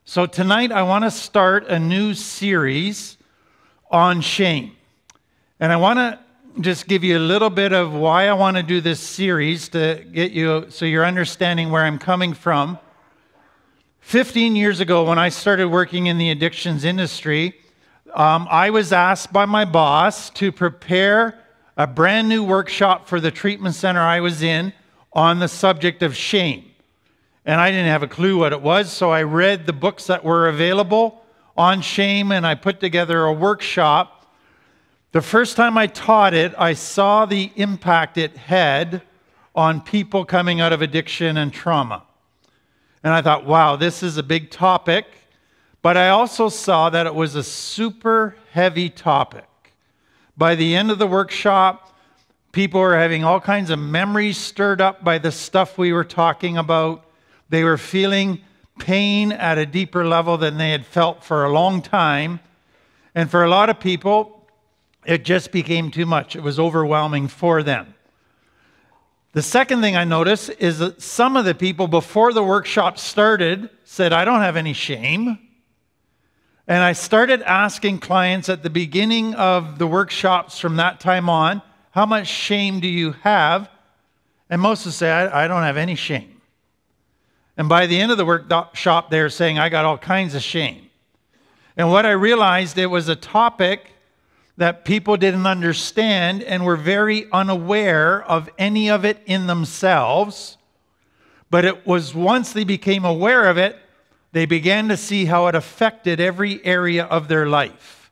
So tonight I want to start a new series on shame. And I want to just give you a little bit of why I want to do this series to get you so you're understanding where I'm coming from. 15 years ago when I started working in the addictions industry, I was asked by my boss to prepare a brand new workshop for the treatment center I was in on the subject of shame. And I didn't have a clue what it was, so I read the books that were available on shame, and I put together a workshop. The first time I taught it, I saw the impact it had on people coming out of addiction and trauma. And I thought, wow, this is a big topic. But I also saw that it was a super heavy topic. By the end of the workshop, people were having all kinds of memories stirred up by the stuff we were talking about. They were feeling pain at a deeper level than they had felt for a long time. And for a lot of people, it just became too much. It was overwhelming for them. The second thing I noticed is that some of the people before the workshop started said, I don't have any shame. And I started asking clients at the beginning of the workshops from that time on, how much shame do you have? And most would say, I don't have any shame. And by the end of the workshop, they were saying, I got all kinds of shame. And what I realized, it was a topic that people didn't understand and were very unaware of any of it in themselves. But it was once they became aware of it, they began to see how it affected every area of their life.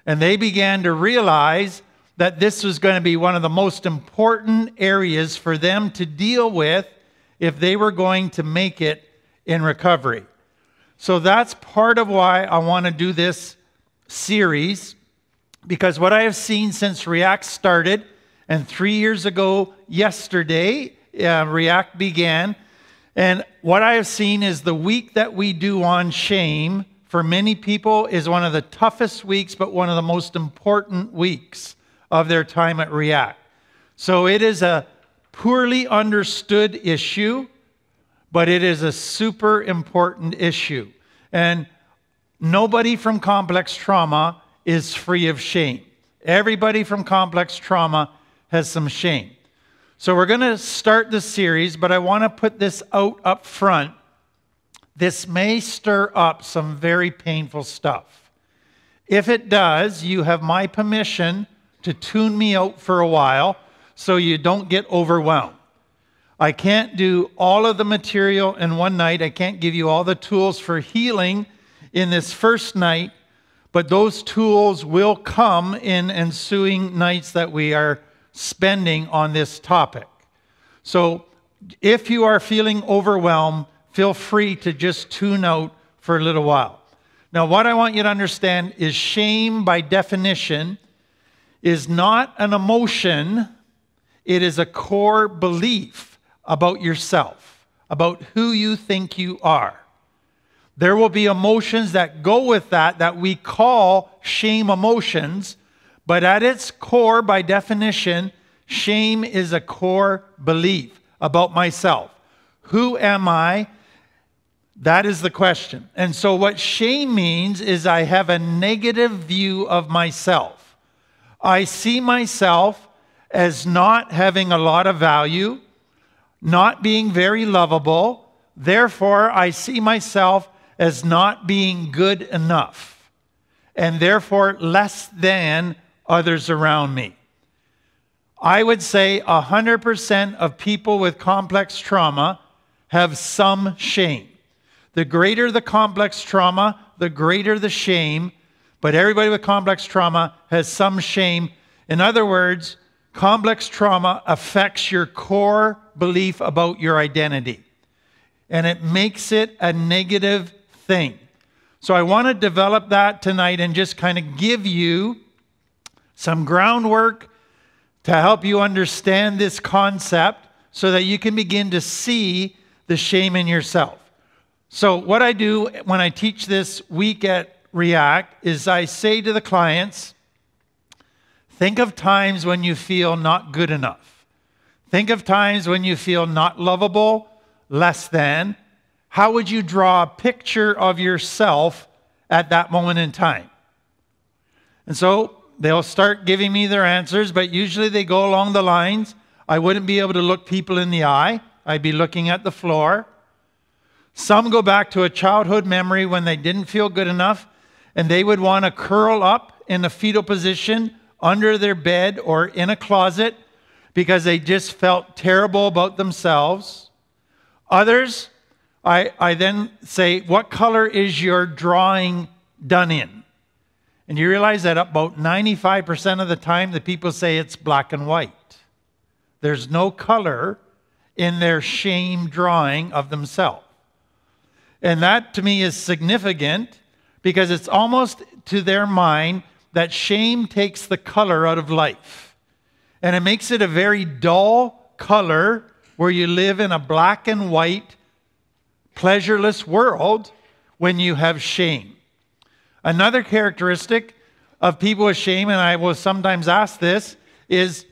And they began to realize that this was going to be one of the most important areas for them to deal with if they were going to make it in recovery. So that's part of why I want to do this series, because what I have seen since React started, and 3 years ago yesterday, React began, and what I have seen is the week that we do on shame, for many people, is one of the toughest weeks, but one of the most important weeks of their time at React. So it is a poorly understood issue, but it is a super important issue. And nobody from complex trauma is free of shame. Everybody from complex trauma has some shame. So we're going to start the series, but I want to put this out up front. This may stir up some very painful stuff. If it does, you have my permission to tune me out for a while so you don't get overwhelmed. I can't do all of the material in one night. I can't give you all the tools for healing in this first night, but those tools will come in ensuing nights that we are spending on this topic. So if you are feeling overwhelmed, feel free to just tune out for a little while. Now, what I want you to understand is shame, by definition, is not an emotion. It is a core belief about yourself, about who you think you are. There will be emotions that go with that we call shame emotions, but at its core, by definition, shame is a core belief about myself. Who am I? That is the question. And so what shame means is I have a negative view of myself. I see myself as not having a lot of value, not being very lovable. Therefore, I see myself as not being good enough, and therefore less than others around me. I would say 100% of people with complex trauma have some shame. The greater the complex trauma, the greater the shame, but everybody with complex trauma has some shame. In other words, complex trauma affects your core belief about your identity, and it makes it a negative thing. So I want to develop that tonight and just kind of give you some groundwork to help you understand this concept so that you can begin to see the shame in yourself. So what I do when I teach this week at React is I say to the clients, think of times when you feel not good enough. Think of times when you feel not lovable, less than. how would you draw a picture of yourself at that moment in time? And so they'll start giving me their answers, but usually they go along the lines, I wouldn't be able to look people in the eye. I'd be looking at the floor. Some go back to a childhood memory when they didn't feel good enough, and they would want to curl up in a fetal position under their bed or in a closet because they just felt terrible about themselves. Others, I then say, what color is your drawing done in? And you realize that about 95% of the time, the people say it's black and white. There's no color in their shame drawing of themselves. And that to me is significant because it's almost to their mind that shame takes the color out of life. And it makes it a very dull color where you live in a black and white, pleasureless world when you have shame. Another characteristic of people with shame, and I will sometimes ask this, is,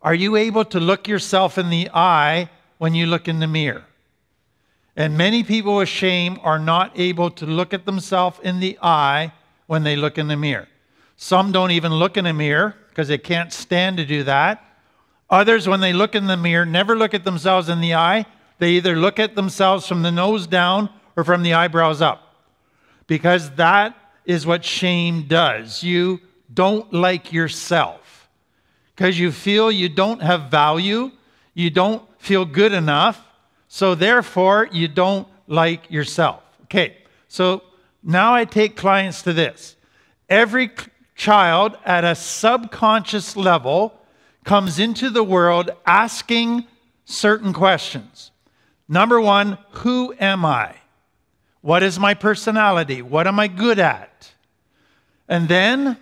are you able to look yourself in the eye when you look in the mirror? And many people with shame are not able to look at themselves in the eye when they look in the mirror. Some don't even look in a mirror because they can't stand to do that. Others, when they look in the mirror, never look at themselves in the eye. They either look at themselves from the nose down or from the eyebrows up, because that is what shame does. You don't like yourself because you feel you don't have value. You don't feel good enough. So therefore, you don't like yourself. Okay, so now I take clients to this. Every child at a subconscious level comes into the world asking certain questions. Number one, who am I? What is my personality? What am I good at? And then,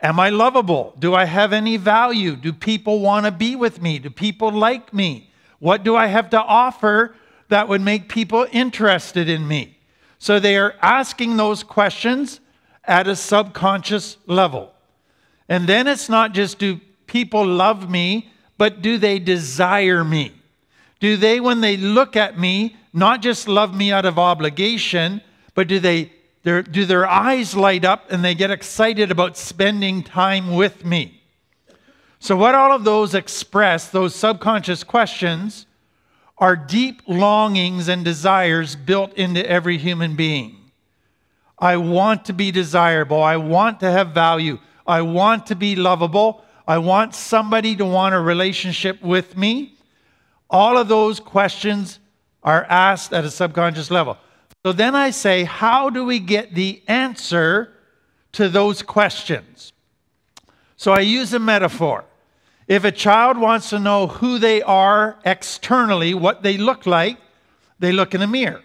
am I lovable? Do I have any value? Do people want to be with me? Do people like me? What do I have to offer that would make people interested in me? So they are asking those questions at a subconscious level. And then it's not just do people love me, but do they desire me? Do they, when they look at me, not just love me out of obligation, but do their eyes light up and they get excited about spending time with me? So what all of those express, those subconscious questions, are deep longings and desires built into every human being. I want to be desirable. I want to have value. I want to be lovable. I want somebody to want a relationship with me. All of those questions are asked at a subconscious level. So then I say, how do we get the answer to those questions? So I use a metaphor. If a child wants to know who they are externally, what they look like, they look in a mirror.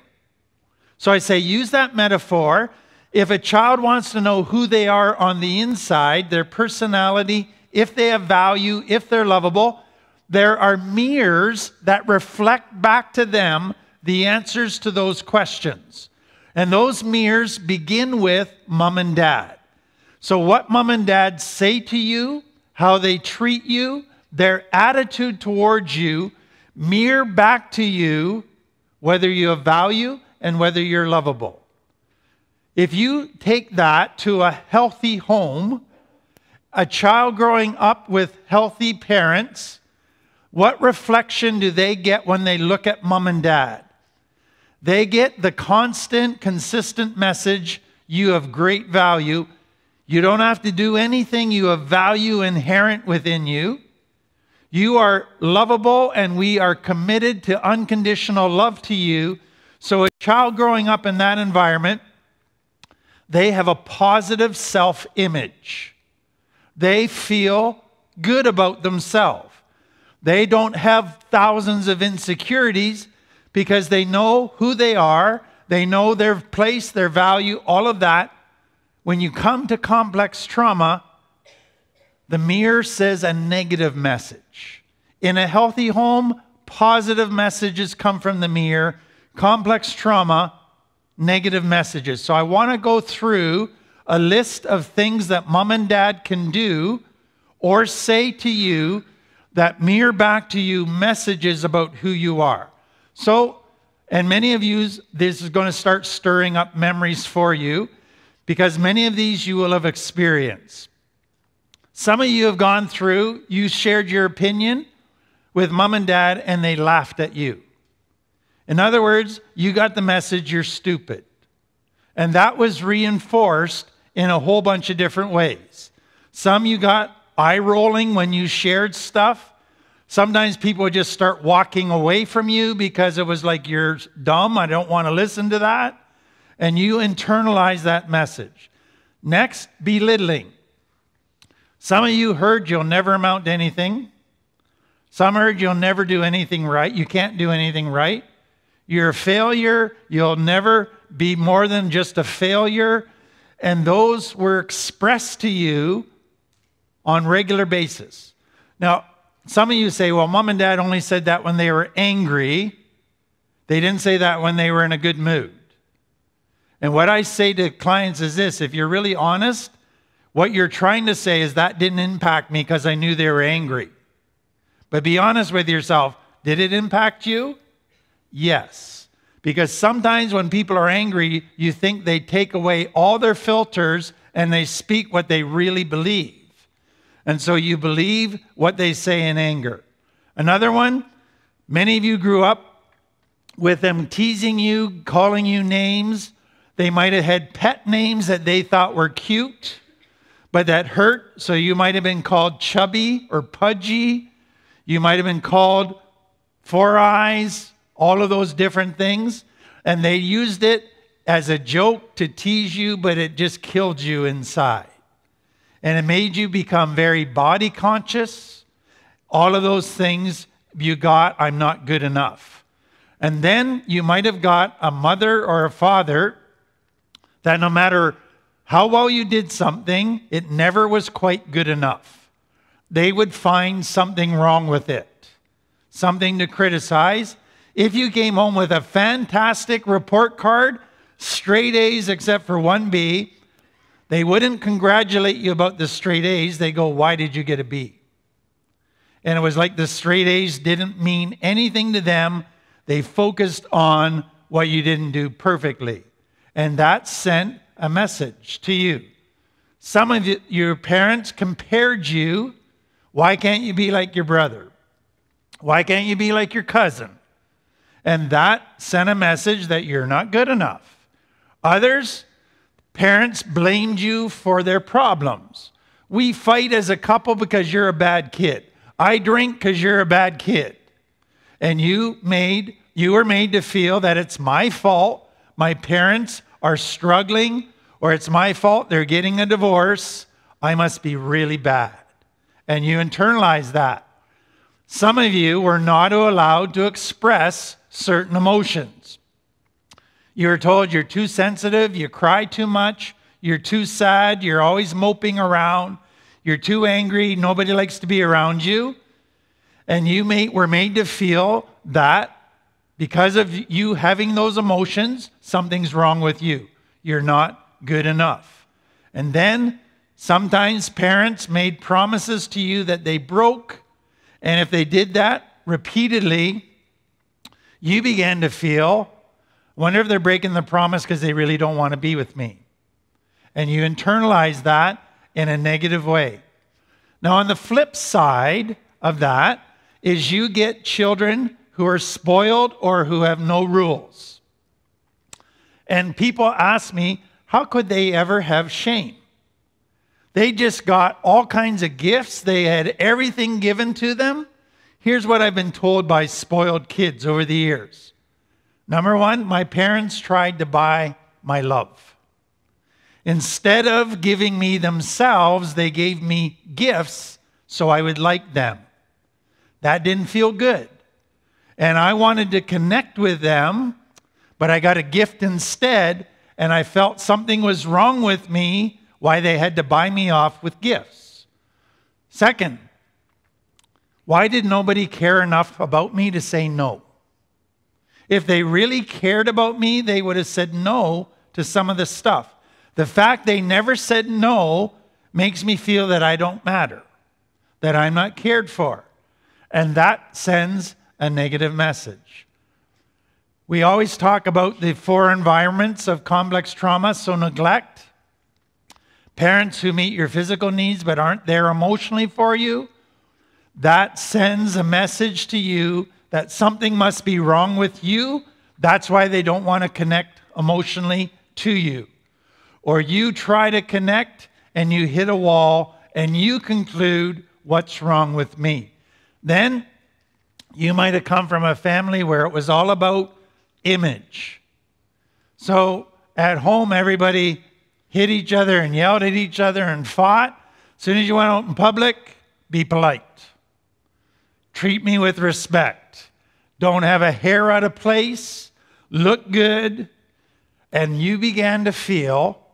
So I say, use that metaphor. If a child wants to know who they are on the inside, their personality, if they have value, if they're lovable, there are mirrors that reflect back to them the answers to those questions. And those mirrors begin with mom and dad. So what mom and dad say to you, how they treat you, their attitude towards you, mirror back to you whether you have value and whether you're lovable. If you take that to a healthy home, a child growing up with healthy parents, what reflection do they get when they look at mom and dad? They get the constant, consistent message, you have great value. You don't have to do anything. You have value inherent within you. You are lovable, and we are committed to unconditional love to you. So a child growing up in that environment, they have a positive self-image. They feel good about themselves. They don't have thousands of insecurities because they know who they are. They know their place, their value, all of that. When you come to complex trauma, the mirror says a negative message. In a healthy home, positive messages come from the mirror. Complex trauma, negative messages. So I want to go through a list of things that mom and dad can do or say to you that mirror back to you messages about who you are. So, And many of you, this is going to start stirring up memories for you because many of these you will have experienced. Some of you have gone through, you shared your opinion with mom and dad and they laughed at you. In other words, you got the message you're stupid. And that was reinforced in a whole bunch of different ways. Some you got eye rolling when you shared stuff. Sometimes people would just start walking away from you because it was like, you're dumb, I don't want to listen to that. And you internalize that message. Next, belittling. Some of you heard you'll never amount to anything. Some heard you'll never do anything right. You can't do anything right. You're a failure. You'll never be more than just a failure. And those were expressed to you on a regular basis. Now, some of you say, well, mom and dad only said that when they were angry. They didn't say that when they were in a good mood. And what I say to clients is this: if you're really honest, what you're trying to say is that didn't impact me because I knew they were angry. But be honest with yourself. Did it impact you? Yes. Because sometimes when people are angry, you think they take away all their filters and they speak what they really believe. And so you believe what they say in anger. Another one, many of you grew up with them teasing you, calling you names. They might have had pet names that they thought were cute, but that hurt. So you might have been called chubby or pudgy. You might have been called four eyes, all of those different things. And they used it as a joke to tease you, but it just killed you inside. And it made you become very body conscious. All of those things you got, I'm not good enough. And then you might have got a mother or a father that no matter how well you did something, it never was quite good enough. They would find something wrong with it, something to criticize. If you came home with a fantastic report card, straight A's except for one B, they wouldn't congratulate you about the straight A's. They go, why did you get a B? And it was like the straight A's didn't mean anything to them. They focused on what you didn't do perfectly. And that sent a message to you. Some of your parents compared you. Why can't you be like your brother? Why can't you be like your cousin? And that sent a message that you're not good enough. Others, parents blamed you for their problems. We fight as a couple because you're a bad kid. I drink because you're a bad kid. And you were made to feel that it's my fault. My parents are struggling, or it's my fault they're getting a divorce. I must be really bad. And you internalize that. Some of you were not allowed to express certain emotions. You were told you're too sensitive, you cry too much, you're too sad, you're always moping around, you're too angry, nobody likes to be around you. And you were made to feel that because of you having those emotions, something's wrong with you. You're not good enough. And then sometimes parents made promises to you that they broke. And if they did that repeatedly, you began to feel, wonder if they're breaking the promise because they really don't want to be with me. And you internalize that in a negative way. Now, on the flip side of that is you get children who are spoiled or who have no rules. And people ask me, how could they ever have shame? They just got all kinds of gifts. They had everything given to them. Here's what I've been told by spoiled kids over the years. Number one, my parents tried to buy my love. Instead of giving me themselves, they gave me gifts so I would like them. That didn't feel good. And I wanted to connect with them, but I got a gift instead, and I felt something was wrong with me, why they had to buy me off with gifts. Second, why did nobody care enough about me to say no? If they really cared about me, they would have said no to some of the stuff. The fact they never said no makes me feel that I don't matter, that I'm not cared for. And that sends a negative message. We always talk about the 4 environments of complex trauma. So neglect, parents who meet your physical needs but aren't there emotionally for you, that sends a message to you that something must be wrong with you. That's why they don't want to connect emotionally to you. Or you try to connect and you hit a wall and you conclude, what's wrong with me? Then you might have come from a family where it was all about image. So at home, everybody hit each other and yelled at each other and fought. As soon as you went out in public, be polite. Treat me with respect. Don't have a hair out of place. Look good. And you began to feel,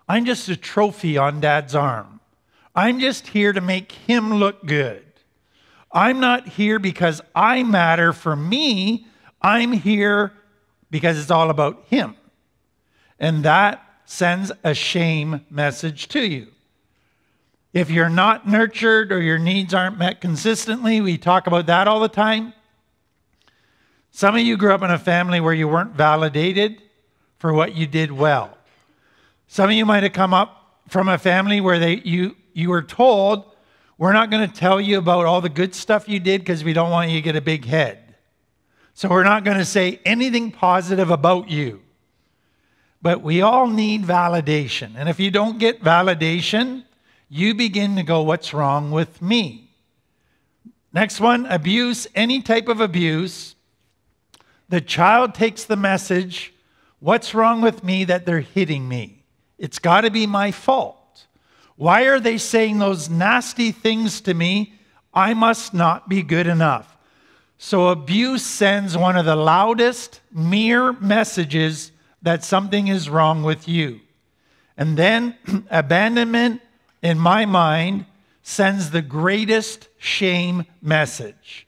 I'm just a trophy on Dad's arm. I'm just here to make him look good. I'm not here because I matter for me. I'm here because it's all about him. And that sends a shame message to you. If you're not nurtured or your needs aren't met consistently, we talk about that all the time. Some of you grew up in a family where you weren't validated for what you did well. Some of you might have come up from a family where you were told, we're not going to tell you about all the good stuff you did because we don't want you to get a big head. So we're not going to say anything positive about you. But we all need validation. And if you don't get validation, you begin to go, what's wrong with me? Next one, abuse, any type of abuse. The child takes the message, what's wrong with me that they're hitting me? It's got to be my fault. Why are they saying those nasty things to me? I must not be good enough. So abuse sends one of the loudest mere messages that something is wrong with you. And then abandonment, in my mind, sends the greatest shame message.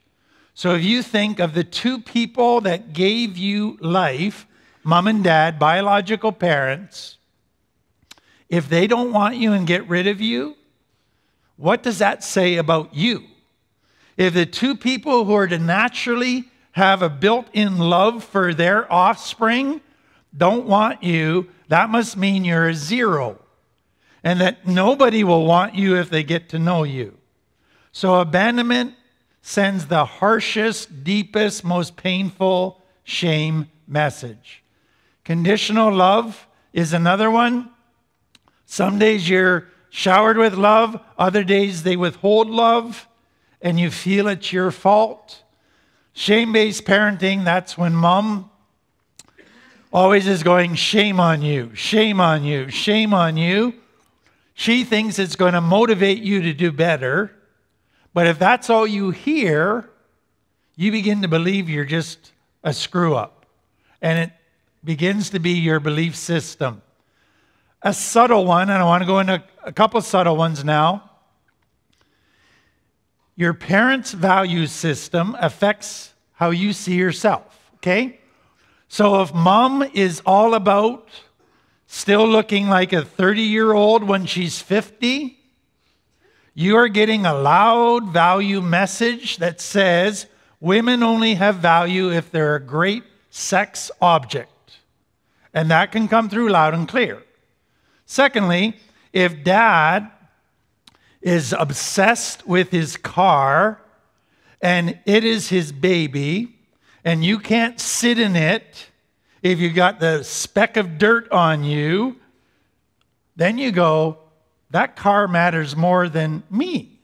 So if you think of the 2 people that gave you life, mom and dad, biological parents, if they don't want you and get rid of you, what does that say about you? If the 2 people who are to naturally have a built-in love for their offspring don't want you, that must mean you're a 0. And that nobody will want you if they get to know you. So abandonment sends the harshest, deepest, most painful shame message. Conditional love is another one. Some days you're showered with love, other days they withhold love, and you feel it's your fault. Shame-based parenting, that's when mom always is going, shame on you, shame on you, shame on you. She thinks it's going to motivate you to do better. But if that's all you hear, you begin to believe you're just a screw-up. And it begins to be your belief system. A subtle one, and I want to go into a couple subtle ones now. Your parents' value system affects how you see yourself, okay? So if mom is all about still looking like a 30-year-old when she's 50, you are getting a loud value message that says women only have value if they're a great sex object. And that can come through loud and clear. Secondly, if dad is obsessed with his car and it is his baby and you can't sit in it, if you got the speck of dirt on you, then you go, that car matters more than me.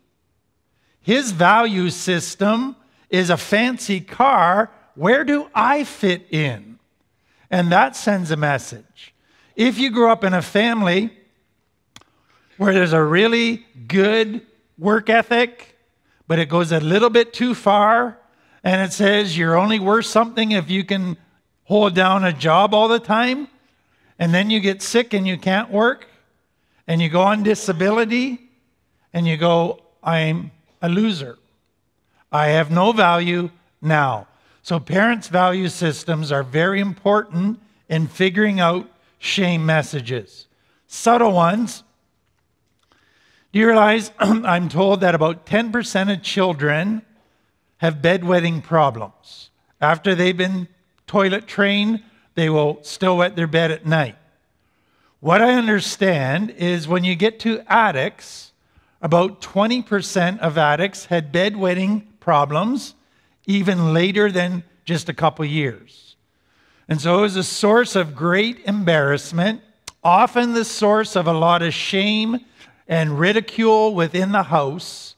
His value system is a fancy car. Where do I fit in? And that sends a message. If you grew up in a family where there's a really good work ethic, but it goes a little bit too far, and it says you're only worth something if you can hold down a job all the time, and then you get sick and you can't work, and you go on disability, and you go, I'm a loser. I have no value now. So parents' value systems are very important in figuring out shame messages. Subtle ones. Do you realize I'm told that about 10% of children have bedwetting problems after they've been toilet trained, they will still wet their bed at night. What I understand is when you get to addicts, about 20% of addicts had bedwetting problems even later than just a couple years. And so it was a source of great embarrassment, often the source of a lot of shame and ridicule within the house,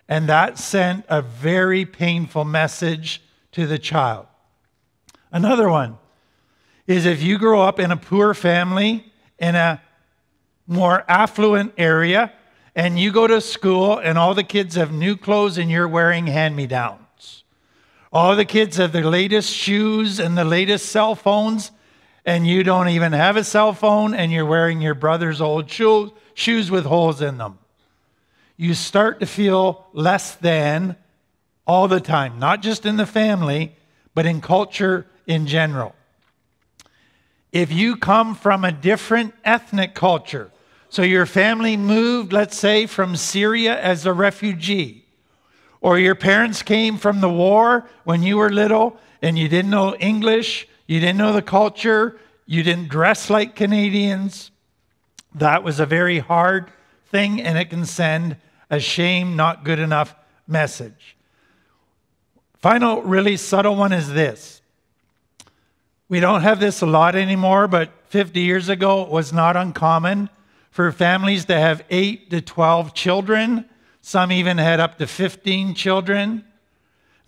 and that sent a very painful message to the child. Another one is if you grow up in a poor family in a more affluent area and you go to school and all the kids have new clothes and you're wearing hand-me-downs. All the kids have the latest shoes and the latest cell phones and you don't even have a cell phone and you're wearing your brother's old shoes with holes in them. You start to feel less than all the time, not just in the family, but in culture in general. If you come from a different ethnic culture, so your family moved, let's say, from Syria as a refugee, or your parents came from the war when you were little and you didn't know English, you didn't know the culture, you didn't dress like Canadians, that was a very hard thing and it can send a shame, not good enough message. Final, really subtle one is this. We don't have this a lot anymore, but 50 years ago it was not uncommon for families to have 8 to 12 children. Some even had up to 15 children.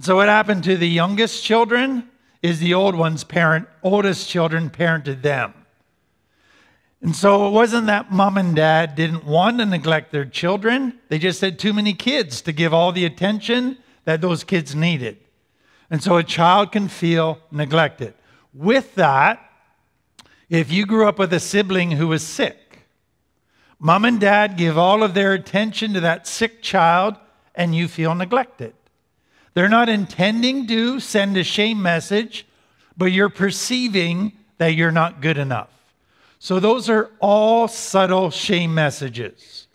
So what happened to the youngest children is the oldest children parented them. And so it wasn't that mom and dad didn't want to neglect their children. They just had too many kids to give all the attention that those kids needed. And so a child can feel neglected. With that, if you grew up with a sibling who was sick, mom and dad give all of their attention to that sick child and you feel neglected. They're not intending to send a shame message, but you're perceiving that you're not good enough. So those are all subtle shame messages.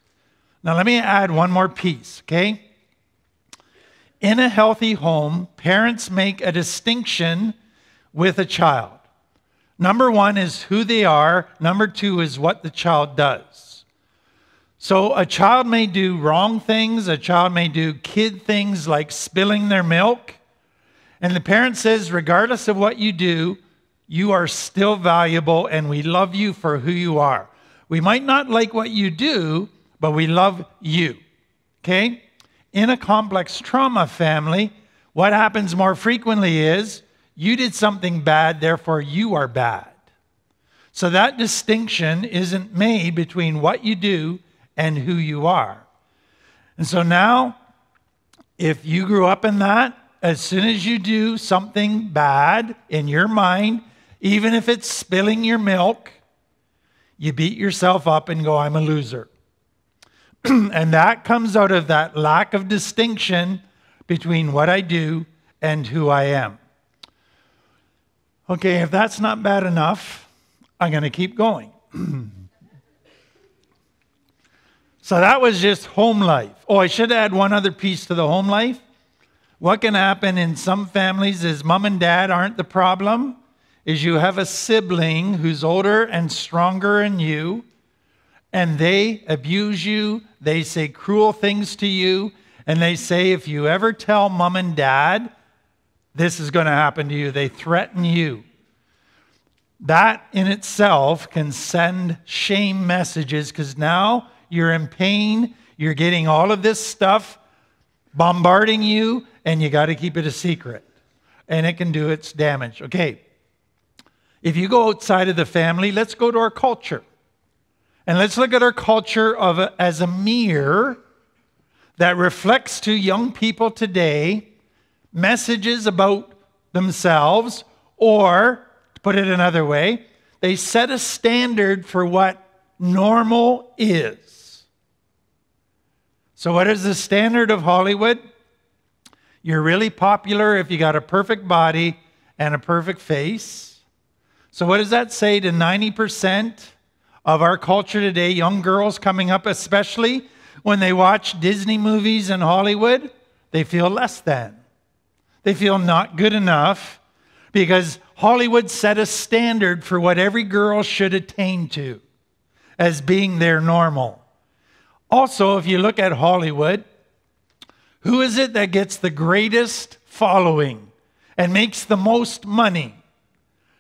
Now let me add one more piece, okay? In a healthy home, parents make a distinction with a child. Number one is who they are. Number two is what the child does. So a child may do wrong things. A child may do kid things like spilling their milk. And the parent says, regardless of what you do, you are still valuable and we love you for who you are. We might not like what you do, but we love you. Okay? In a complex trauma family, what happens more frequently is you did something bad, therefore you are bad. So that distinction isn't made between what you do and who you are. And so now, if you grew up in that, as soon as you do something bad in your mind, even if it's spilling your milk, you beat yourself up and go, I'm a loser. And that comes out of that lack of distinction between what I do and who I am. Okay, if that's not bad enough, I'm going to keep going. So that was just home life. Oh, I should add one other piece to the home life. What can happen in some families is mom and dad aren't the problem, is you have a sibling who's older and stronger than you, and they abuse you, they say cruel things to you, and they say if you ever tell mom and dad, this is going to happen to you. They threaten you. That in itself can send shame messages because now you're in pain, you're getting all of this stuff bombarding you, and you got to keep it a secret. And it can do its damage. Okay, if you go outside of the family, let's go to our culture. And let's look at our culture as a mirror that reflects to young people today messages about themselves, or, to put it another way, they set a standard for what normal is. So what is the standard of Hollywood? You're really popular if you got a perfect body and a perfect face. So what does that say to 90% of our culture today, young girls coming up especially, when they watch Disney movies in Hollywood, they feel less than. They feel not good enough because Hollywood set a standard for what every girl should attain to as being their normal. Also, if you look at Hollywood, who is it that gets the greatest following and makes the most money?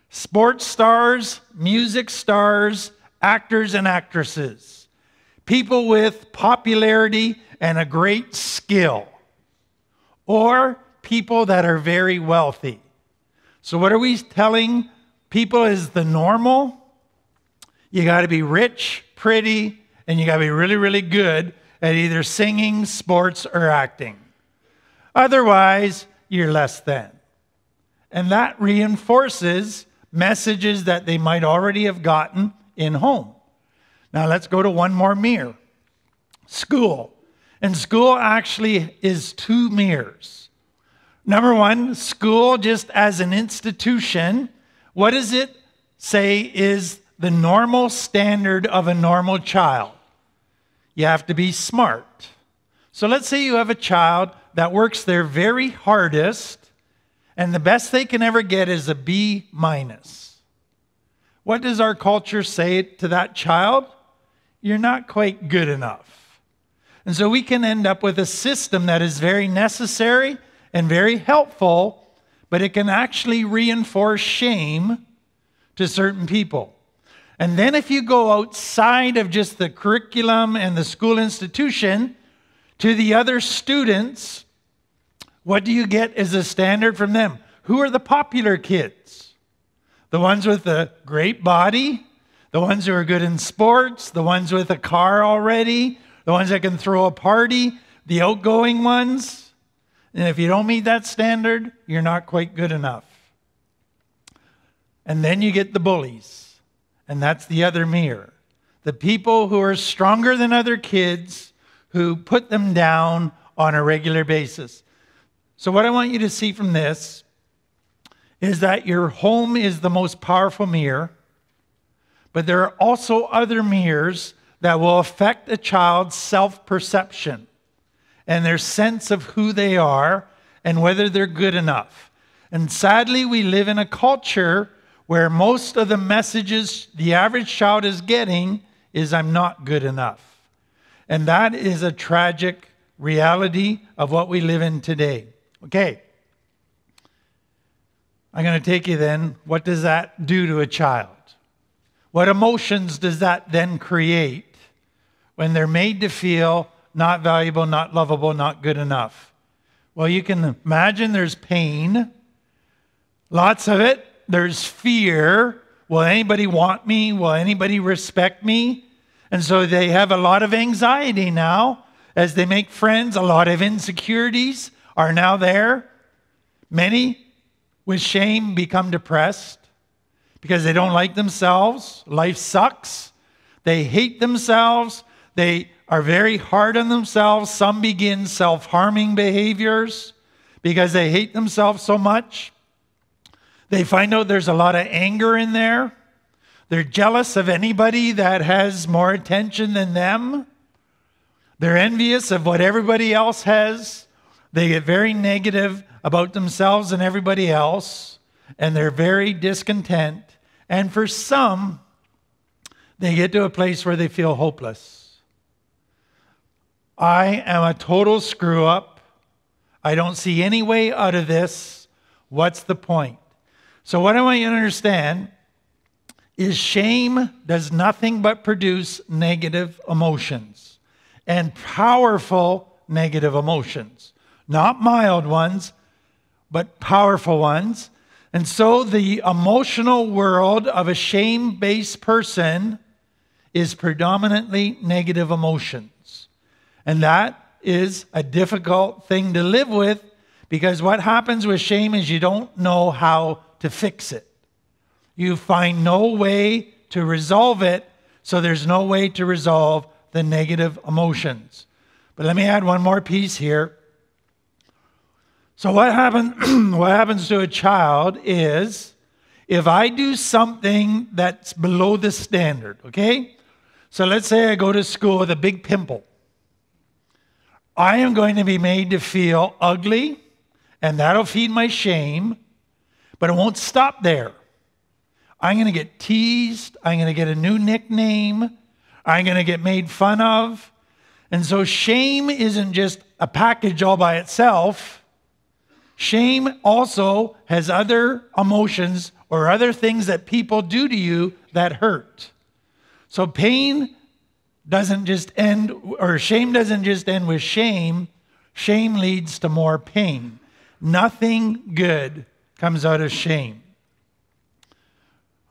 Sports stars, music stars, actors and actresses. People with popularity and a great skill. Or people that are very wealthy. So what are we telling people is the normal? You got to be rich, pretty, and you got to be really, really good at either singing, sports, or acting. Otherwise, you're less than. And that reinforces messages that they might already have gotten in home. Now let's go to one more mirror. School. And school actually is two mirrors. Number one, school just as an institution, what does it say is the normal standard of a normal child? You have to be smart. So let's say you have a child that works their very hardest, and the best they can ever get is a B minus. What does our culture say to that child? You're not quite good enough. And so we can end up with a system that is very necessary and very helpful, but it can actually reinforce shame to certain people. And then if you go outside of just the curriculum and the school institution to the other students, what do you get as a standard from them? Who are the popular kids? The ones with a great body, the ones who are good in sports, the ones with a car already, the ones that can throw a party, the outgoing ones. And if you don't meet that standard, you're not quite good enough. And then you get the bullies. And that's the other mirror. The people who are stronger than other kids who put them down on a regular basis. So what I want you to see from this is that your home is the most powerful mirror, but there are also other mirrors that will affect a child's self-perception and their sense of who they are and whether they're good enough. And sadly, we live in a culture where most of the messages the average child is getting is, I'm not good enough. And that is a tragic reality of what we live in today. Okay. I'm going to take you then, what does that do to a child? What emotions does that then create when they're made to feel not valuable, not lovable, not good enough? Well, you can imagine there's pain, lots of it. There's fear. Will anybody want me? Will anybody respect me? And so they have a lot of anxiety now as they make friends. A lot of insecurities are now there. Many with shame become depressed because they don't like themselves. Life sucks. They hate themselves. They are very hard on themselves. Some begin self-harming behaviors because they hate themselves so much. They find out there's a lot of anger in there. They're jealous of anybody that has more attention than them. They're envious of what everybody else has. They get very negative about themselves and everybody else. And they're very discontent. And for some, they get to a place where they feel hopeless. I am a total screw up. I don't see any way out of this. What's the point? So what I want you to understand is shame does nothing but produce negative emotions and powerful negative emotions. Not mild ones, but powerful ones. And so the emotional world of a shame-based person is predominantly negative emotions. And that is a difficult thing to live with because what happens with shame is you don't know how to fix it. You find no way to resolve it, so there's no way to resolve the negative emotions. But let me add one more piece here. So what happens to a child is if I do something that's below the standard, okay? So let's say I go to school with a big pimple. I am going to be made to feel ugly, and that'll feed my shame. But it won't stop there. I'm going to get teased. I'm going to get a new nickname. I'm going to get made fun of. And so shame isn't just a package all by itself. Shame also has other emotions or other things that people do to you that hurt. So pain doesn't just end, or shame doesn't just end with shame. Shame leads to more pain. Nothing good comes out of shame.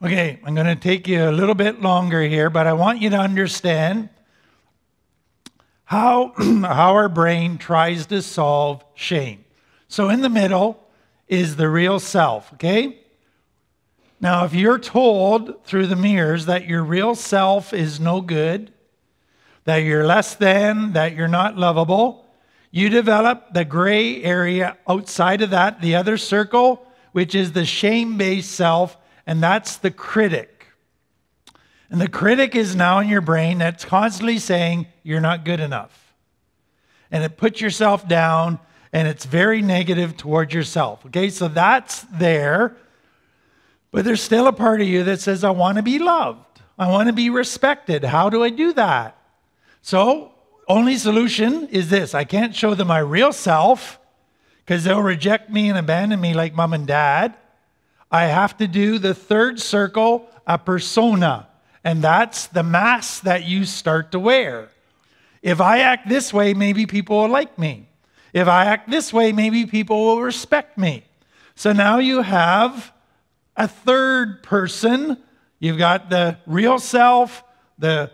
Okay, I'm going to take you a little bit longer here, but I want you to understand how our brain tries to solve shame. So in the middle is the real self, okay? Now, if you're told through the mirrors that your real self is no good, that you're less than, that you're not lovable, you develop the gray area outside of that, the other circle, which is the shame-based self, and that's the critic. And the critic is now in your brain that's constantly saying, you're not good enough. And it puts yourself down, and it's very negative towards yourself. Okay, so that's there. But there's still a part of you that says, I want to be loved. I want to be respected. How do I do that? So, only solution is this. I can't show them my real self because they'll reject me and abandon me like mom and dad. I have to do the third circle, a persona. And that's the mask that you start to wear. If I act this way, maybe people will like me. If I act this way, maybe people will respect me. So now you have a third person. You've got the real self, the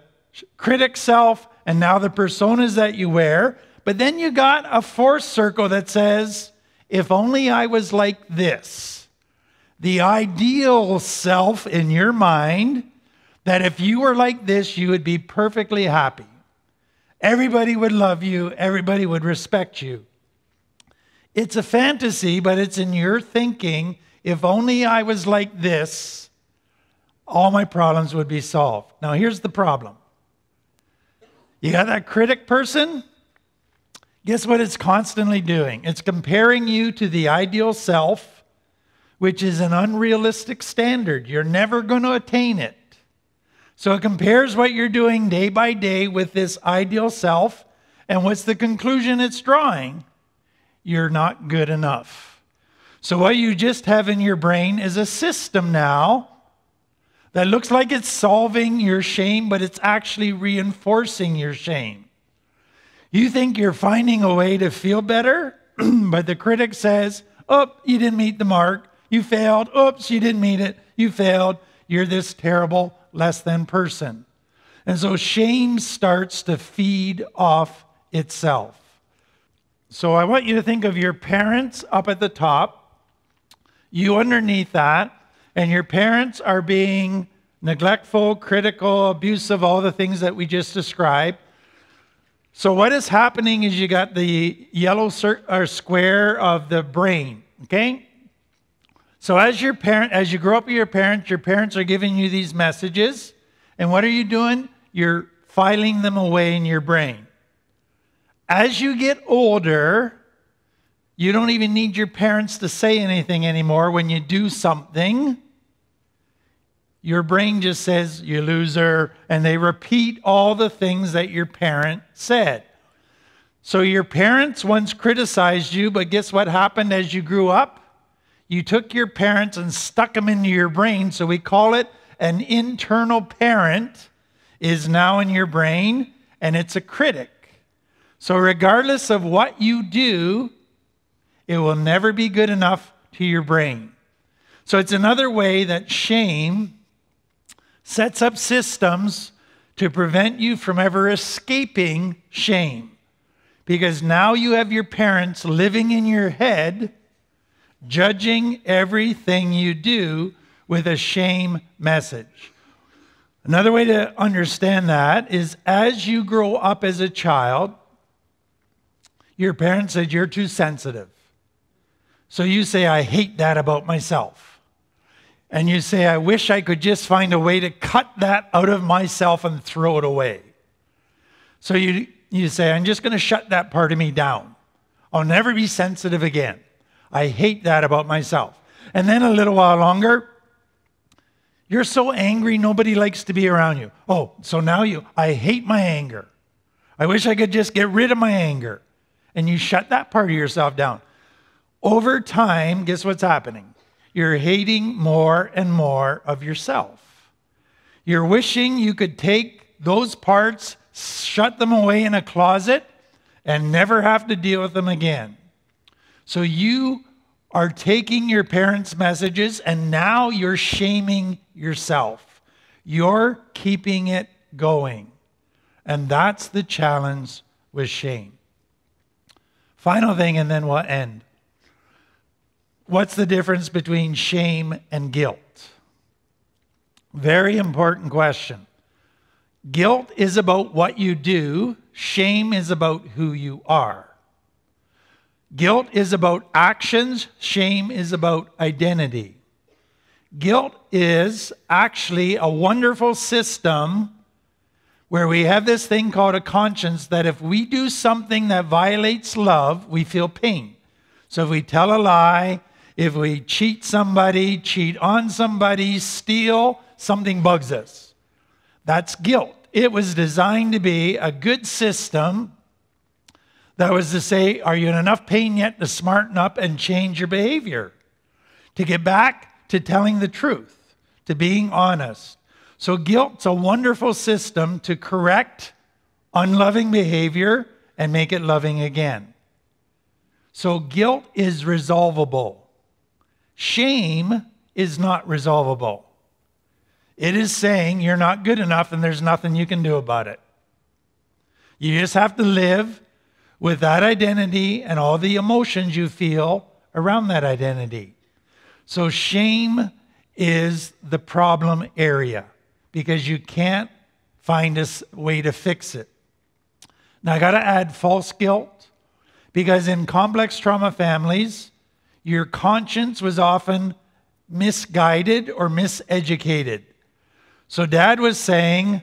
critic self, and now the personas that you wear. But then you got a fourth circle that says, if only I was like this. The ideal self in your mind, that if you were like this, you would be perfectly happy. Everybody would love you. Everybody would respect you. It's a fantasy, but it's in your thinking. If only I was like this, all my problems would be solved. Now, here's the problem. You got that critic person? Guess what it's constantly doing? It's comparing you to the ideal self, which is an unrealistic standard. You're never going to attain it. So it compares what you're doing day by day with this ideal self. And what's the conclusion it's drawing? You're not good enough. So what you just have in your brain is a system now that looks like it's solving your shame, but it's actually reinforcing your shame. You think you're finding a way to feel better, but the critic says, oh, you didn't meet the mark. You failed. Oops, you didn't meet it. You failed. You're this terrible, less than person. And so shame starts to feed off itself. So I want you to think of your parents up at the top, you underneath that, and your parents are being neglectful, critical, abusive, all the things that we just described. So what is happening is you got the yellow square of the brain, okay? So as you grow up with your parents are giving you these messages, and what are you doing? You're filing them away in your brain. As you get older, you don't even need your parents to say anything anymore. When you do something, your brain just says, you loser, and they repeat all the things that your parent said. So your parents once criticized you, but guess what happened as you grew up? You took your parents and stuck them into your brain, so we call it an internal parent is now in your brain, and it's a critic. So regardless of what you do, it will never be good enough to your brain. So it's another way that shame sets up systems to prevent you from ever escaping shame. Because now you have your parents living in your head, judging everything you do with a shame message. Another way to understand that is as you grow up as a child, your parents said you're too sensitive. So you say, I hate that about myself. And you say, I wish I could just find a way to cut that out of myself and throw it away. So you say, I'm just going to shut that part of me down. I'll never be sensitive again. I hate that about myself. And then a little while longer, you're so angry nobody likes to be around you. Oh, so now I hate my anger. I wish I could just get rid of my anger. And you shut that part of yourself down. Over time, guess what's happening? You're hating more and more of yourself. You're wishing you could take those parts, shut them away in a closet, and never have to deal with them again. So you are taking your parents' messages and now you're shaming yourself. You're keeping it going. And that's the challenge with shame. Final thing, and then we'll end. What's the difference between shame and guilt? Very important question. Guilt is about what you do. Shame is about who you are. Guilt is about actions. Shame is about identity. Guilt is actually a wonderful system where we have this thing called a conscience that if we do something that violates love, we feel pain. So if we tell a lie, if we cheat somebody, cheat on somebody, steal, something bugs us. That's guilt. It was designed to be a good system that was to say, are you in enough pain yet to smarten up and change your behavior? To get back to telling the truth, to being honest. So guilt's a wonderful system to correct unloving behavior and make it loving again. So guilt is resolvable. Shame is not resolvable. It is saying you're not good enough and there's nothing you can do about it. You just have to live with that identity and all the emotions you feel around that identity. So shame is the problem area because you can't find a way to fix it. Now I got to add false guilt because in complex trauma families, your conscience was often misguided or miseducated. So dad was saying,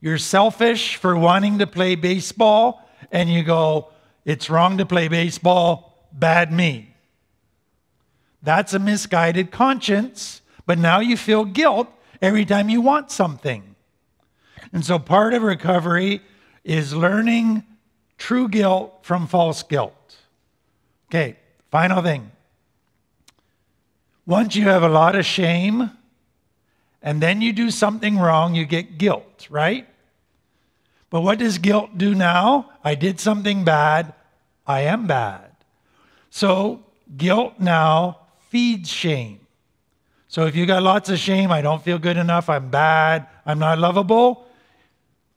you're selfish for wanting to play baseball, and you go, it's wrong to play baseball, bad me. That's a misguided conscience, but now you feel guilt every time you want something. And so part of recovery is learning true guilt from false guilt. Okay, final thing. Once you have a lot of shame, and then you do something wrong, you get guilt, right? But what does guilt do now? I did something bad, I am bad. So guilt now feeds shame. So if you got lots of shame, I don't feel good enough, I'm bad, I'm not lovable,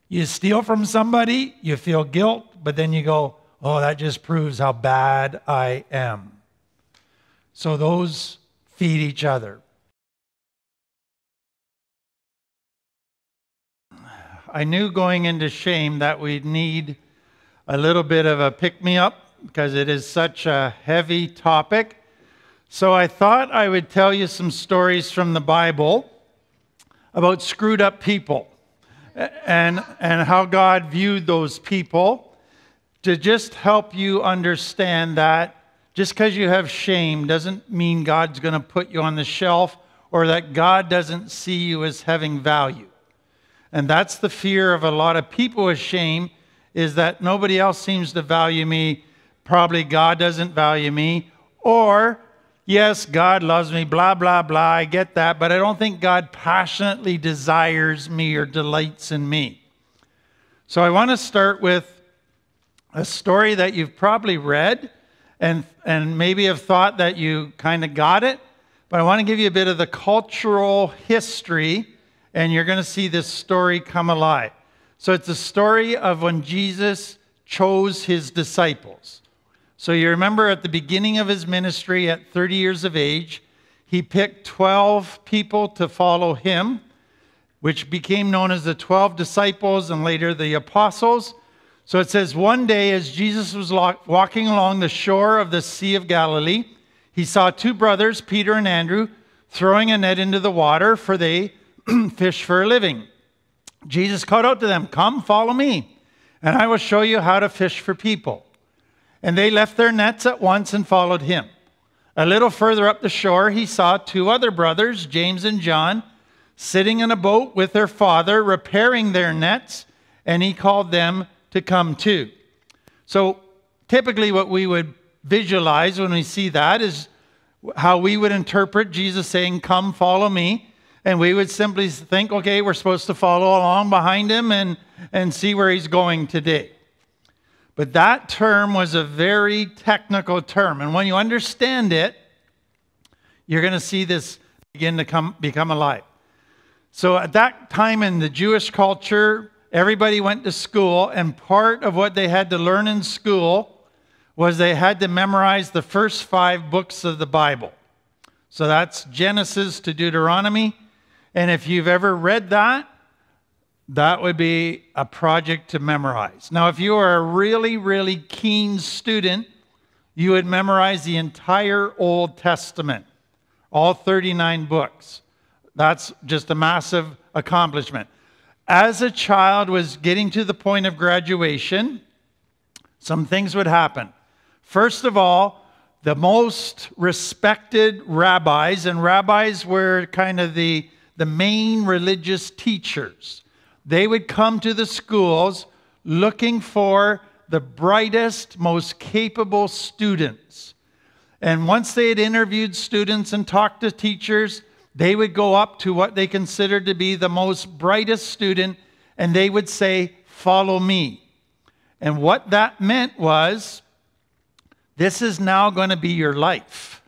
you steal from somebody, you feel guilt, but then you go, oh, that just proves how bad I am. So those feed each other. I knew going into shame that we'd need a little bit of a pick-me-up because it is such a heavy topic. So I thought I would tell you some stories from the Bible about screwed up people and how God viewed those people to just help you understand that just because you have shame doesn't mean God's going to put you on the shelf or that God doesn't see you as having value. And that's the fear of a lot of people with shame, is that nobody else seems to value me. Probably God doesn't value me. Or, yes, God loves me, blah, blah, blah. I get that. But I don't think God passionately desires me or delights in me. So I want to start with a story that you've probably read and maybe have thought that you kind of got it. But I want to give you a bit of the cultural history, and you're going to see this story come alive. So it's the story of when Jesus chose his disciples. So you remember at the beginning of his ministry at 30 years of age, he picked 12 people to follow him, which became known as the 12 disciples and later the apostles. So it says, one day as Jesus was walking along the shore of the Sea of Galilee, he saw two brothers, Peter and Andrew, throwing a net into the water, for they fish for a living. Jesus called out to them, come, follow me, and I will show you how to fish for people. And they left their nets at once and followed him. A little further up the shore, he saw two other brothers, James and John, sitting in a boat with their father, repairing their nets, and he called them to come too. So typically what we would visualize when we see that is how we would interpret Jesus saying, "Come, follow me." And we would simply think, okay, we're supposed to follow along behind him and see where he's going today. But that term was a very technical term. And when you understand it, you're going to see this begin to become alive. So at that time in the Jewish culture, everybody went to school, and part of what they had to learn in school was they had to memorize the first 5 books of the Bible. So that's Genesis to Deuteronomy. And if you've ever read that, that would be a project to memorize. Now, if you are a really, really keen student, you would memorize the entire Old Testament, all 39 books. That's just a massive accomplishment. As a child was getting to the point of graduation, some things would happen. First of all, the most respected rabbis, and rabbis were kind of the main religious teachers. They would come to the schools looking for the brightest, most capable students. And once they had interviewed students and talked to teachers, they would go up to what they considered to be the most brightest student, and they would say, "Follow me." And what that meant was, this is now going to be your life.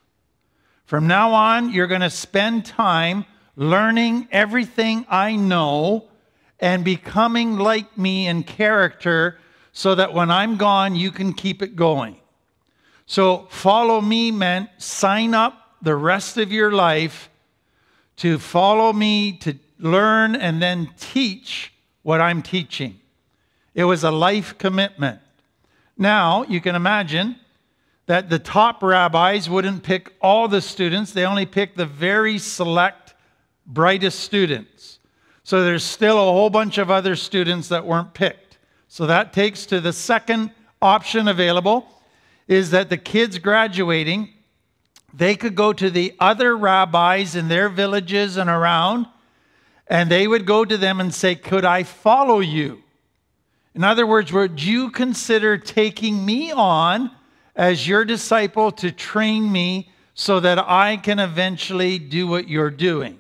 From now on, you're going to spend time learning everything I know and becoming like me in character so that when I'm gone, you can keep it going. So follow me meant sign up the rest of your life to follow me, to learn and then teach what I'm teaching. It was a life commitment. Now, you can imagine that the top rabbis wouldn't pick all the students. They only picked the very select, brightest students. So there's still a whole bunch of other students that weren't picked. So that takes to the second option available, is that the kids graduating, they could go to the other rabbis in their villages and around, and they would go to them and say, "Could I follow you?" In other words, would you consider taking me on as your disciple to train me so that I can eventually do what you're doing?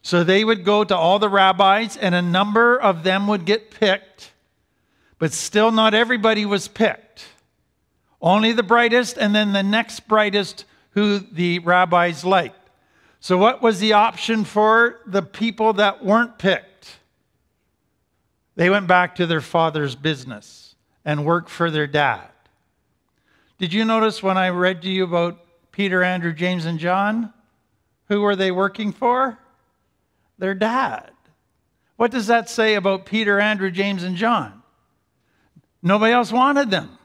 So they would go to all the rabbis, and a number of them would get picked, but still not everybody was picked. Only the brightest, and then the next brightest who the rabbis liked. So what was the option for the people that weren't picked? They went back to their father's business and worked for their dad. Did you notice when I read to you about Peter, Andrew, James, and John? Who were they working for? Their dad. What does that say about Peter, Andrew, James, and John? Nobody else wanted them.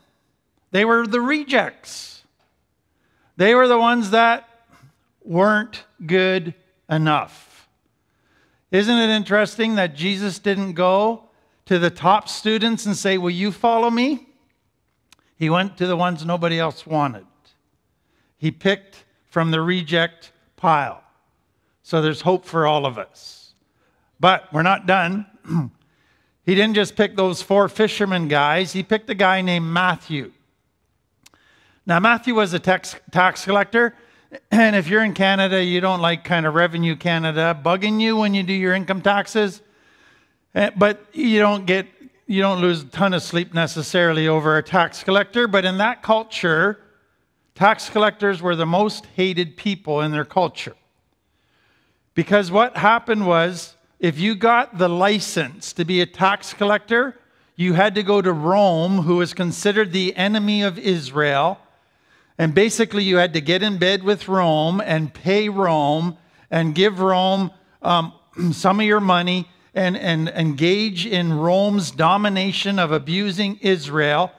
They were the rejects. They were the ones that weren't good enough. Isn't it interesting that Jesus didn't go to the top students and say, "Will you follow me?" He went to the ones nobody else wanted. He picked from the reject pile. So there's hope for all of us. But we're not done. He didn't just pick those 4 fishermen guys. He picked a guy named Matthew. Now, Matthew was a tax collector. And if you're in Canada, you don't like kind of Revenue Canada bugging you when you do your income taxes. But you don't lose a ton of sleep necessarily over a tax collector. But in that culture, tax collectors were the most hated people in their culture. Because what happened was, if you got the license to be a tax collector, you had to go to Rome, who was considered the enemy of Israel. And basically, you had to get in bed with Rome and pay Rome and give Rome some of your money and engage in Rome's domination of abusing Israel.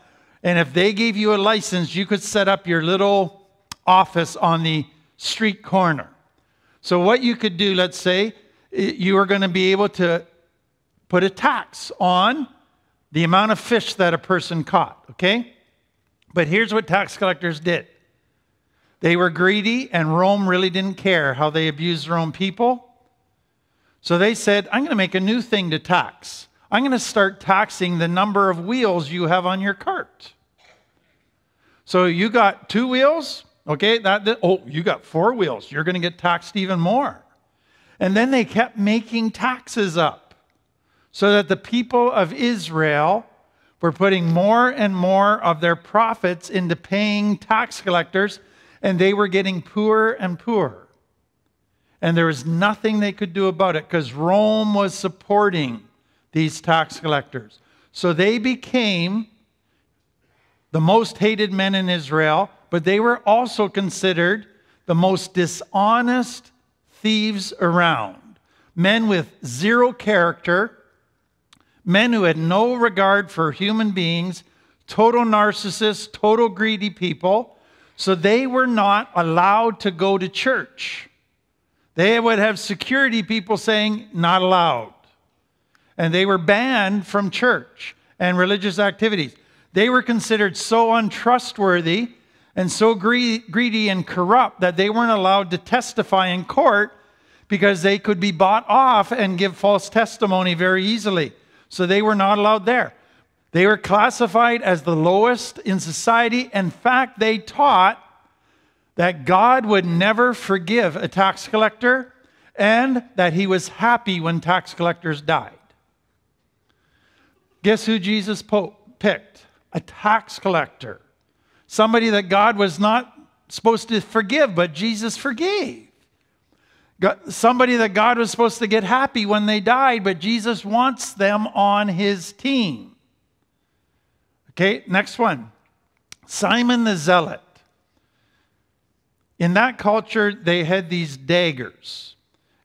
And if they gave you a license, you could set up your little office on the street corner. So what you could do, let's say, you are going to be able to put a tax on the amount of fish that a person caught, okay? But here's what tax collectors did. They were greedy, and Rome really didn't care how they abused their own people. So they said, I'm going to make a new thing to tax. I'm going to start taxing the number of wheels you have on your cart. So you got 2 wheels? Okay, you got 4 wheels. You're going to get taxed even more. And then they kept making taxes up so that the people of Israel were putting more and more of their profits into paying tax collectors, and they were getting poorer and poorer. And there was nothing they could do about it because Rome was supporting these tax collectors. So they became the most hated men in Israel, but they were also considered the most dishonest thieves around. Men with 0 character, men who had no regard for human beings, total narcissists, total greedy people. So they were not allowed to go to church. They would have security people saying, not allowed. And they were banned from church and religious activities. They were considered so untrustworthy and so greedy and corrupt that they weren't allowed to testify in court because they could be bought off and give false testimony very easily. So they were not allowed there. They were classified as the lowest in society. In fact, they taught that God would never forgive a tax collector and that he was happy when tax collectors died. Guess who Jesus picked? A tax collector. Somebody that God was not supposed to forgive, but Jesus forgave. Somebody that God was supposed to get happy when they died, but Jesus wants them on his team. Okay, next one. Simon the Zealot. In that culture, they had these daggers.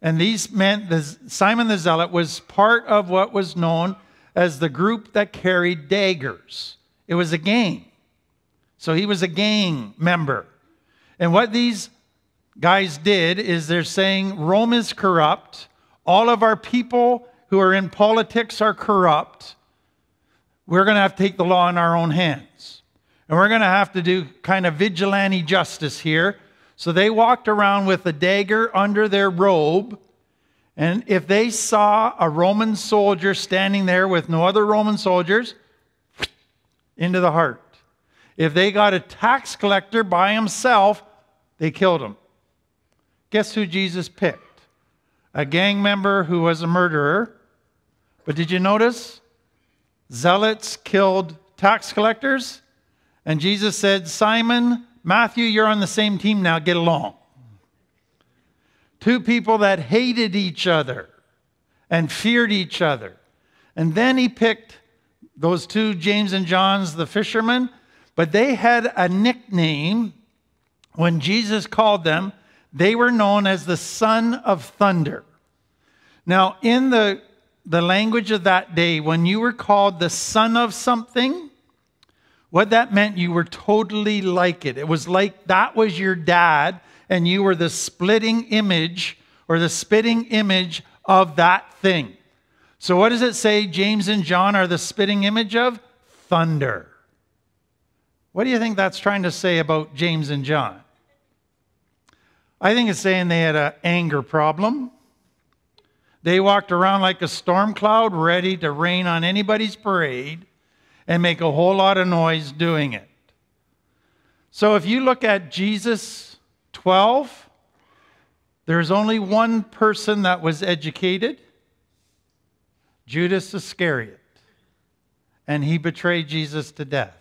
And these meant Simon the Zealot was part of what was known as the group that carried daggers. It was a gang. So he was a gang member. And what these guys did is they're saying Rome is corrupt. All of our people who are in politics are corrupt. We're going to have to take the law in our own hands. And we're going to have to do kind of vigilante justice here. So they walked around with a dagger under their robe. And if they saw a Roman soldier standing there with no other Roman soldiers, into the heart. If they got a tax collector by himself, they killed him. Guess who Jesus picked? A gang member who was a murderer. But did you notice? Zealots killed tax collectors. And Jesus said, Simon, Matthew, you're on the same team now. Get along. 2 people that hated each other and feared each other. And then he picked those 2, James and John's, the fishermen. But they had a nickname. When Jesus called them, they were known as the Son of Thunder. Now, in the language of that day, when you were called the son of something, what that meant, you were totally like it. It was like that was your dad, and you were the splitting image or the spitting image of that thing. So what does it say James and John are the spitting image of? Thunder. What do you think that's trying to say about James and John? I think it's saying they had an anger problem. They walked around like a storm cloud, ready to rain on anybody's parade and make a whole lot of noise doing it. So if you look at Jesus 12, there's only one person that was educated, Judas Iscariot, and he betrayed Jesus to death.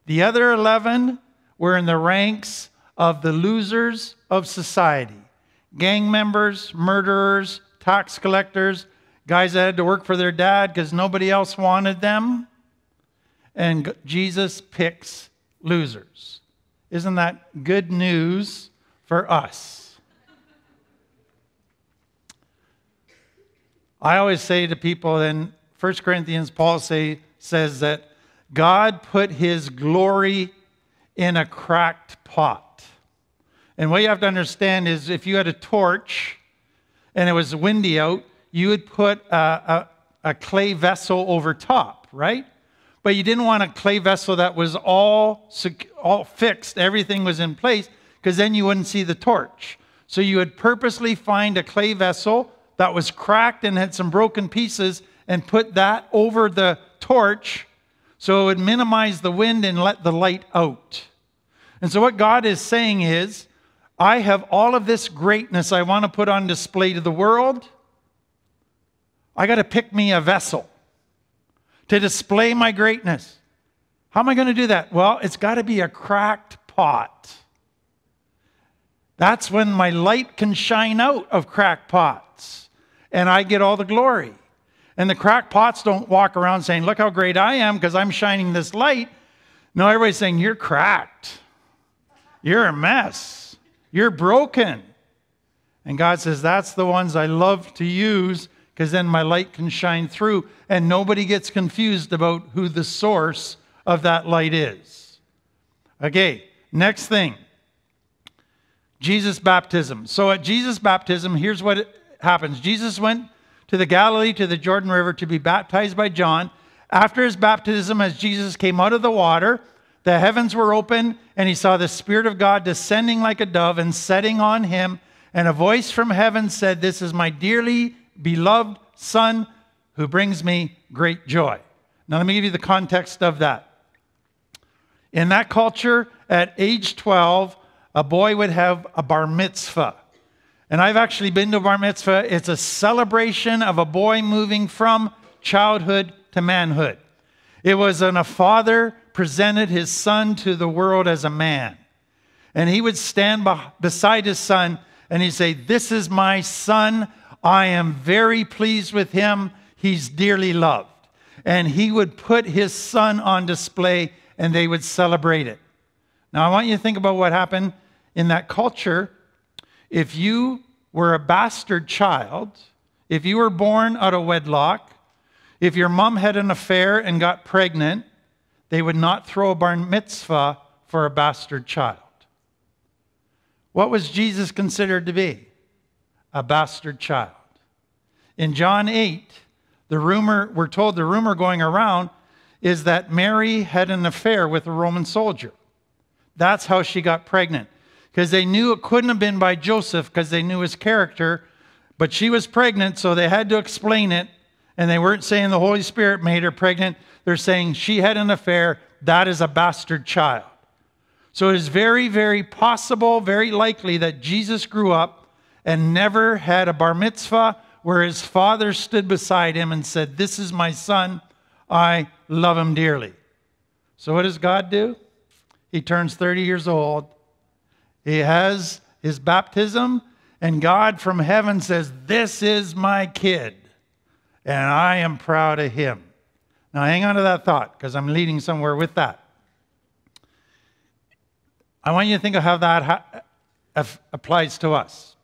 The other 11 were in the ranks of the losers of society. Gang members, murderers, tax collectors, guys that had to work for their dad because nobody else wanted them. And Jesus picks losers. Isn't that good news for us? I always say to people in 1 Corinthians, Paul says that God put his glory in a cracked pot. And what you have to understand is if you had a torch and it was windy out, you would put a clay vessel over top, right? But you didn't want a clay vessel that was all fixed, everything was in place, because then you wouldn't see the torch. So you would purposely find a clay vessel that was cracked and had some broken pieces and put that over the torch so it would minimize the wind and let the light out. And so what God is saying is, I have all of this greatness I want to put on display to the world. I got to pick me a vessel to display my greatness. How am I going to do that? Well, it's got to be a cracked pot. That's when my light can shine out of cracked pots and I get all the glory. And the cracked pots don't walk around saying, look how great I am because I'm shining this light. No, everybody's saying, you're cracked. You're a mess. You're broken. And God says, that's the ones I love to use because then my light can shine through and nobody gets confused about who the source of that light is. Okay, next thing. Jesus' baptism. So at Jesus' baptism, here's what happens. Jesus went to the Galilee, to the Jordan River, to be baptized by John. After his baptism, as Jesus came out of the water, the heavens were open, and he saw the Spirit of God descending like a dove and setting on him. And a voice from heaven said, this is my dearly beloved Son, who brings me great joy. Now let me give you the context of that. In that culture, at age 12, a boy would have a bar mitzvah. And I've actually been to a bar mitzvah. It's a celebration of a boy moving from childhood to manhood. It was when a father presented his son to the world as a man. And he would stand beside his son and he'd say, this is my son. I am very pleased with him. He's dearly loved. And he would put his son on display and they would celebrate it. Now I want you to think about what happened in that culture. If you were a bastard child, if you were born out of wedlock, if your mom had an affair and got pregnant, they would not throw a bar mitzvah for a bastard child. What was Jesus considered to be? A bastard child. In John 8, we're told the rumor going around is that Mary had an affair with a Roman soldier. That's how she got pregnant. Because they knew it couldn't have been by Joseph because they knew his character. But she was pregnant, so they had to explain it. And they weren't saying the Holy Spirit made her pregnant. They're saying she had an affair. That is a bastard child. So it is very, very possible, very likely that Jesus grew up and never had a bar mitzvah where his father stood beside him and said, this is my son. I love him dearly. So what does God do? He turns 30 years old. He has his baptism, and God from heaven says, this is my kid, and I am proud of him. Now hang on to that thought, because I'm leading somewhere with that. I want you to think of how that applies to us.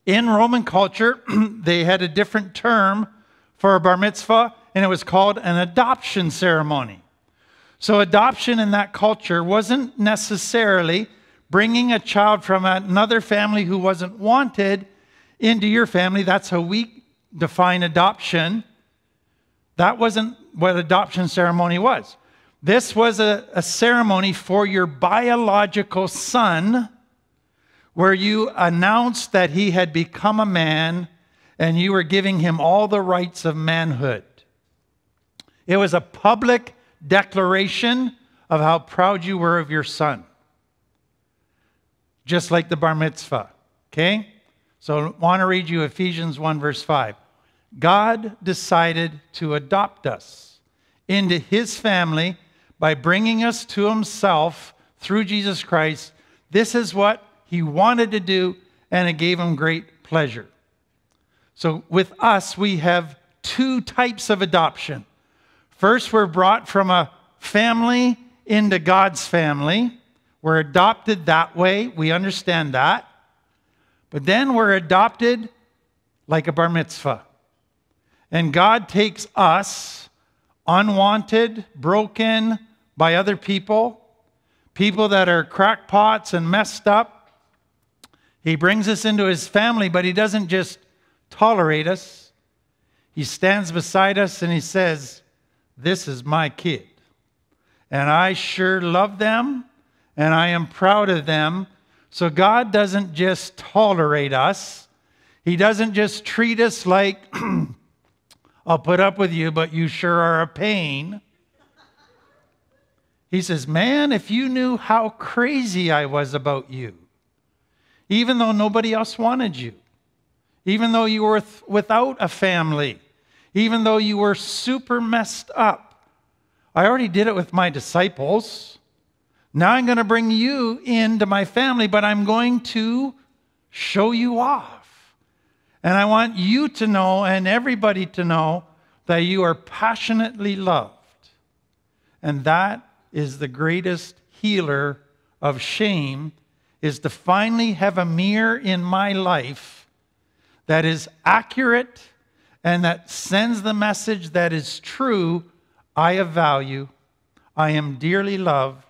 In Roman culture, they had a different term for a bar mitzvah, and it was called an adoption ceremony. So adoption in that culture wasn't necessarily bringing a child from another family who wasn't wanted into your family. That's how we define adoption. That wasn't what adoption ceremony was. This was a ceremony for your biological son where you announced that he had become a man and you were giving him all the rights of manhood. It was a public declaration of how proud you were of your son. Just like the bar mitzvah, okay? So I want to read you Ephesians 1 verse 5. God decided to adopt us into his family by bringing us to himself through Jesus Christ. This is what he wanted to do, and it gave him great pleasure. So with us, we have two types of adoption. First, we're brought from a family into God's family. We're adopted that way. We understand that. But then we're adopted like a bar mitzvah. And God takes us, unwanted, broken by other people, people that are crackpots and messed up. He brings us into his family, but he doesn't just tolerate us. He stands beside us and he says, this is my kid. And I sure love them. And I am proud of them, So God doesn't just tolerate us. He doesn't just treat us like, I'll put up with you, but you sure are a pain. He says, man, if you knew how crazy I was about you, even though nobody else wanted you, even though you were without a family, even though you were super messed up. I already did it with my disciples. Now I'm going to bring you into my family, but I'm going to show you off. And I want you to know and everybody to know that you are passionately loved. And that is the greatest healer of shame, is to finally have a mirror in my life that is accurate and that sends the message that is true. I have value. I am dearly loved.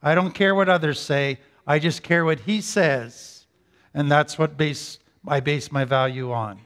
I don't care what others say. I just care what he says. And that's what I base my value on.